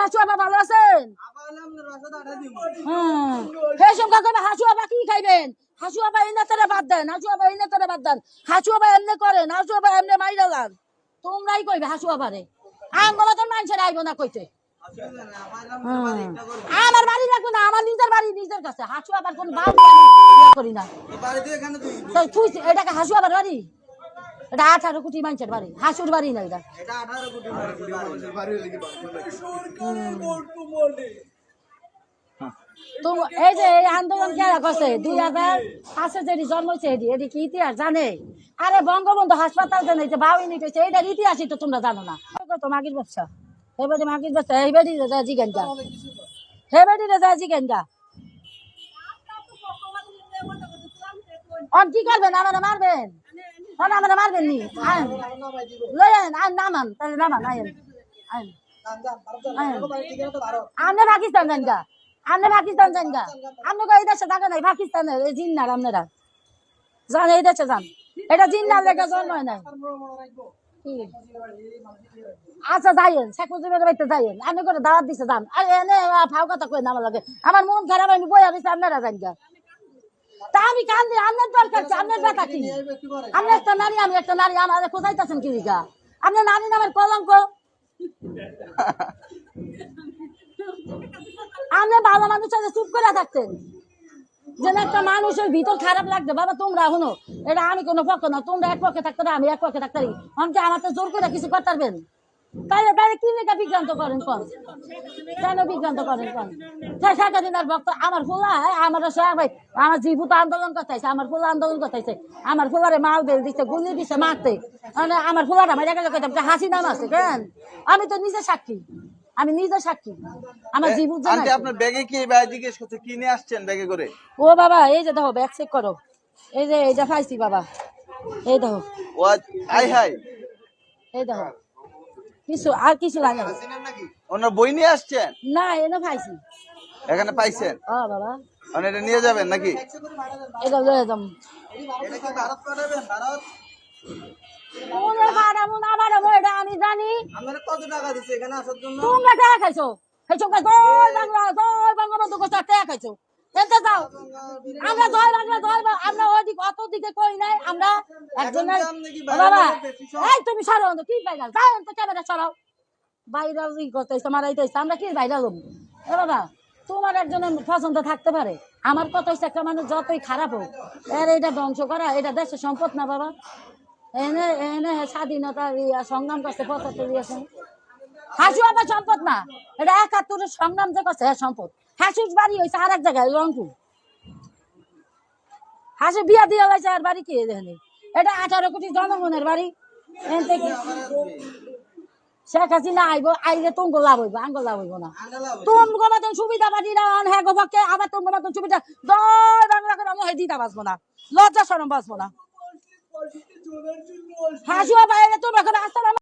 হাসু আবা ভালো আছেন? হেসম কাকা হাসু আবা কি খাইবেন? হাসু আবা এই নেতারে বাদ দেন, হাসু আবা এই নেতারে বাদ দেন। হাসু আবা এমনি করেন, হাসু আবা এমনি মাইরা যান। তোমরাই কইবে হাসু আবারে। আঙ্গলা তোর মানুষের আইব না কইতে। আমার বাড়ি রাখবো না, আমার নিজের বাড়ি নিজের কাছে। হাসু আবার কোন বাড়ি করি না। এটাকে হাসু আবার বাড়ি? এটা 18 কোটি মানুষের বাড়ি, হাসুর বাড়ি না এটা। তো এই যে এই আন্দোলন কেরা করছে 2005 যে জন্ম হয়েছে এটি কি ইতিহাস জানে? আরে বঙ্গবন্ধু হাসপাতাল জানে যে 52 ইউনিট হয়েছে, এইটার ইতিহাসই তো তোমরা জানো না। কত মাগির ব্যবসা, এবারে মাগির ব্যবসা, এইবারই রেজা জিগান গা, হেবারই রেজা জিগান গা। কি করবেন? আমরা মারবেন? আমরা মারবেন নি? লয়েন আন নামান, তাহলে নামান আইন আইন। আমরা পাকিস্তান যান গা, আমরা পাকিস্তান যান গা। আমরা এই দেশে থাকা নাই, পাকিস্তানের এই জিন্নার আপনারা যান, এই দেশে যান। এটা জিন্নার লেখা জন্ম হয় নাই। আচ্ছা যাইয়েন, শেখ মুজিবের বাড়িতে যাইয়েন, আমি করে দাওয়াত দিছে যান। আর এনে ফাও কথা কই না আমার লাগে, আমার মন খারাপ, আমি বই আছি, আপনারা যান গা। তা আমি কান্দি, আপনার দরকার কি? আপনার ব্যথা কি? আপনি একটা নারী, আমি একটা নারী, আমার কোথাইতেছেন কি দিকা? আপনার নারী নামের কলঙ্ক। আপনি ভালো মানুষ আছে চুপ করে থাকতেন, যেন একটা মানুষের ভিতর খারাপ লাগবে। বাবা তোমরা এখনো, এটা আমি কোনো পক্ষ না, তোমরা এক পক্ষে থাকতে না, আমি এক পক্ষে থাকতে পারি। আমাকে আমার তো জোর করে কিছু করতে পারবেন? তাহলে তাহলে কি লেখা বিভ্রান্ত করেন কোন? কেন বিভ্রান্ত করেন কোন? শেখ হাসিনার ভক্ত আমার ফুলা, আমার ভাই আমার জীবুত আন্দোলন করতেছে, আমার ফুলা আন্দোলন করতেছে, আমার ফুলারে মাল বেল দিচ্ছে, গুলি দিচ্ছে মারতে। মানে আমার ফুলাটা মাইরা গেলে কইতাম হাসিনা আছে কেন? আমি তো নিজে সাক্ষী, আমি নিজে সাক্ষী। আমার জীবন জানাই। আপনার ব্যাগে কি ভাই জিজ্ঞেস করতে কি নিয়ে আসছেন ব্যাগে করে? ও বাবা এই যে দেখো ব্যাগ চেক করো, এই যে এইটা পাইছি বাবা, এই দেখো। ও আই হাই, এই দেখো কিছু আর কিছু লাগে না। ওনার বই নিয়ে আসছেন? না এনে পাইছি। এখানে পাইছেন? ও বাবা মানে এটা নিয়ে যাবেন নাকি? এটা লয়ে যাম। এটা কি ভারত পাঠাবেন? ভারত ওরে বাড়াবো না বাড়াবো এটা আমি জানি। আপনারা কত টাকা দিছে এখানে আসার জন্য? তোমরা টাকা খাইছো, খাইছো জয় বাংলা, জয় বঙ্গবন্ধু কত টাকা খাইছো। এনতে যাও, আমরা জয় বাংলা, জয় বাংলা, আমরা ওদিক অত দিকে কই নাই। আমরা একজনের বাবা এই তুমি সরো, কি ভাইরাল যাও তো ক্যামেরা সরাও। ভাইরাল ই করতেছে মারাইতেছে, আমরা কি ভাইরাল হবো? এ বাবা তোমার একজনের পছন্দ থাকতে পারে, আমার কথা হচ্ছে একটা মানুষ যতই খারাপ হোক এর এটা ধ্বংস করা, এটা দেশের সম্পদ না বাবা। এনে এনে স্বাধীনতা সংগ্রাম করছে 75 দিয়েছে। হাসু আবার সম্পদ না, এটা 71 সংগ্রাম যে করছে হ্যাঁ সম্পদ। হাসুর বাড়ি হয়েছে আর এক জায়গায় রংপুর। হাসু বিয়া দিয়ে হয়েছে আর বাড়ি কি দেখেনি? এটা 18 কোটি জনগণের বাড়ি। শেখ হাসিনা আইব, আইলে তুমগো লাভ হইব, আঙ্গো লাভ হইব না। তুমগো মতন সুবিধা বাদীরা হ্যাঁ গো পক্ষে, আবার তুমগো মতন সুবিধা দয় বাংলা করে আমি দিতা বাঁচবো না, লজ্জা শরম বাঁচবো না। হাসু আবার তোমরা